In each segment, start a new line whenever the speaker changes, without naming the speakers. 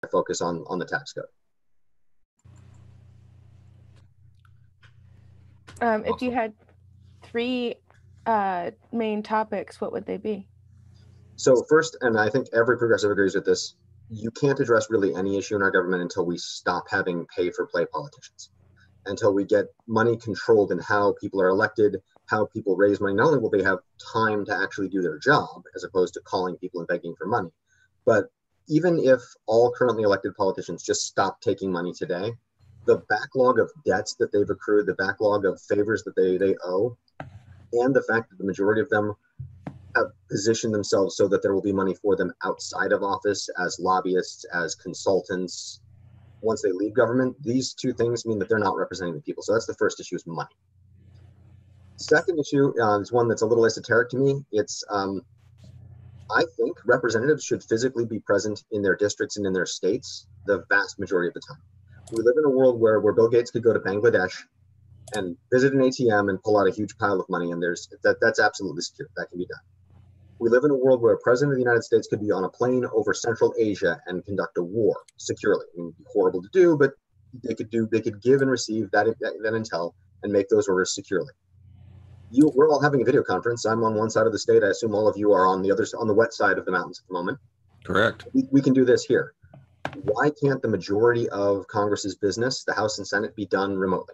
focus on the tax code.
If you had three main topics, what would they be?
So first, and I think every progressive agrees with this, you can't address really any issue in our government until we stop having pay-for-play politicians, until we get money controlled in how people are elected, how people raise money. Not only will they have time to actually do their job, as opposed to calling people and begging for money, but even if all currently elected politicians just stop taking money today, the backlog of debts that they've accrued, the backlog of favors that they owe, and the fact that the majority of them have positioned themselves so that there will be money for them outside of office as lobbyists, as consultants, once they leave government, these two things mean that they're not representing the people. So that's the first issue, is money. Second issue is one that's a little esoteric to me. It's, I think representatives should physically be present in their districts and in their states the vast majority of the time. We live in a world where Bill Gates could go to Bangladesh and visit an ATM and pull out a huge pile of money, and that's absolutely secure. That can be done. We live in a world where a president of the United States could be on a plane over Central Asia and conduct a war securely. I mean, it'd be horrible to do, but they could give and receive that intel and make those orders securely. We're all having a video conference. I'm on one side of the state. I assume all of you are on the wet side of the mountains at the moment.
Correct.
We can do this here. Why can't the majority of Congress's business, the House and Senate, be done remotely?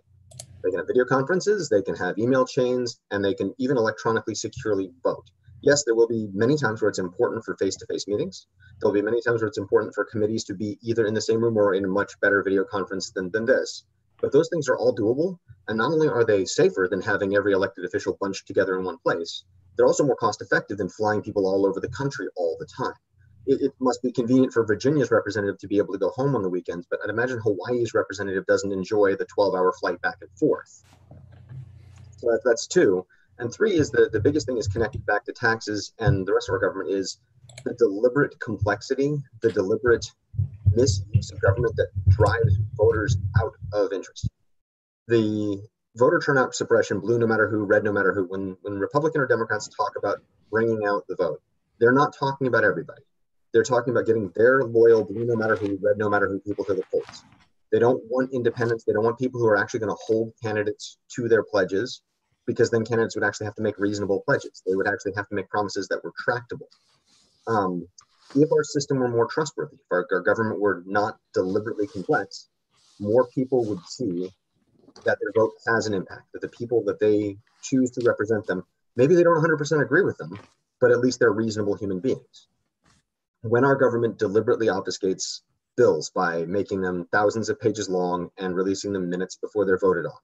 They can have video conferences, they can have email chains, and they can even electronically securely vote. Yes, there will be many times where it's important for face-to-face meetings. There'll be many times where it's important for committees to be either in the same room or in a much better video conference than this. But those things are all doable. And not only are they safer than having every elected official bunched together in one place, they're also more cost-effective than flying people all over the country all the time. It must be convenient for Virginia's representative to be able to go home on the weekends, but I'd imagine Hawaii's representative doesn't enjoy the 12-hour flight back and forth. So that's two. And three is the biggest thing is connected back to taxes and the rest of our government is the deliberate complexity, the deliberate misuse of government that drives voters out of interest. The voter turnout suppression, blue no matter who, red no matter who, when Republican or Democrats talk about bringing out the vote, they're not talking about everybody. They're talking about getting their loyal blue no matter who, red no matter who people to the polls. They don't want independents. They don't want people who are actually going to hold candidates to their pledges, because then candidates would actually have to make reasonable pledges. They would actually have to make promises that were tractable. If our system were more trustworthy, if our government were not deliberately complex, more people would see that their vote has an impact, that the people that they choose to represent them, maybe they don't 100% agree with them, but at least they're reasonable human beings. When our government deliberately obfuscates bills by making them thousands of pages long and releasing them minutes before they're voted on,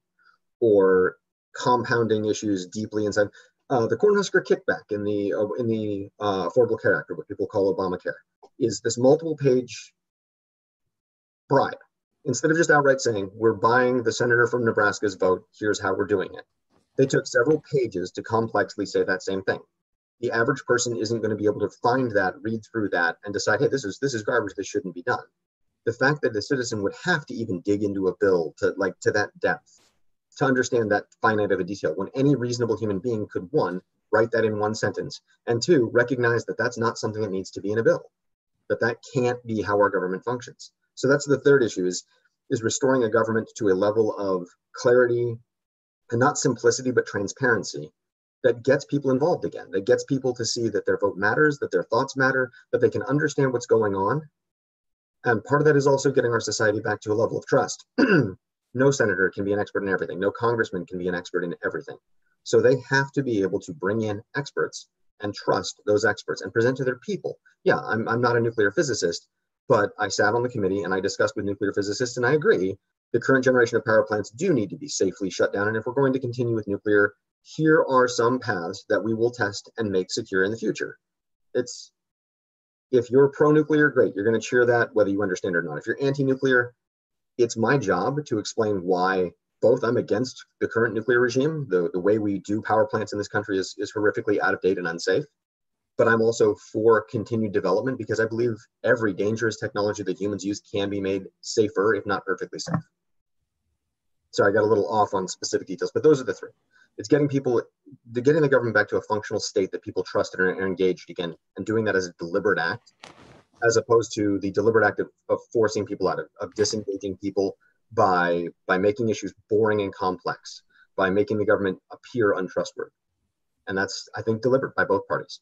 or compounding issues deeply inside. The Cornhusker kickback in the Affordable Care Act, or what people call Obamacare, is this multiple-page bribe. Instead of just outright saying, we're buying the senator from Nebraska's vote, here's how we're doing it, they took several pages to complexly say that same thing. The average person isn't going to be able to find that, read through that, and decide, hey, this is garbage, this shouldn't be done. The fact that the citizen would have to even dig into a bill to that depth, to understand that finite of a detail, when any reasonable human being could, one, write that in one sentence, and two, recognize that that's not something that needs to be in a bill, that can't be how our government functions. So that's the third issue, is restoring a government to a level of clarity, and not simplicity, but transparency, that gets people involved again, that gets people to see that their vote matters, that their thoughts matter, that they can understand what's going on. And part of that is also getting our society back to a level of trust. No senator can be an expert in everything. No congressman can be an expert in everything. So they have to be able to bring in experts and trust those experts and present to their people. Yeah, I'm not a nuclear physicist, but I sat on the committee and I discussed with nuclear physicists, and I agree, the current generation of power plants do need to be safely shut down. And if we're going to continue with nuclear, here are some paths that we will test and make secure in the future. If you're pro-nuclear, great, you're going to cheer that whether you understand it or not. If you're anti-nuclear, it's my job to explain why both I'm against the current nuclear regime. The way we do power plants in this country is horrifically out of date and unsafe. But I'm also for continued development, because I believe every dangerous technology that humans use can be made safer, if not perfectly safe. So I got a little off on specific details, but those are the three. It's getting the government back to a functional state that people trust and are engaged again, and doing that as a deliberate act. as opposed to the deliberate act of forcing people out, of disengaging people by making issues boring and complex, by making the government appear untrustworthy. And that's, I think, deliberate by both parties.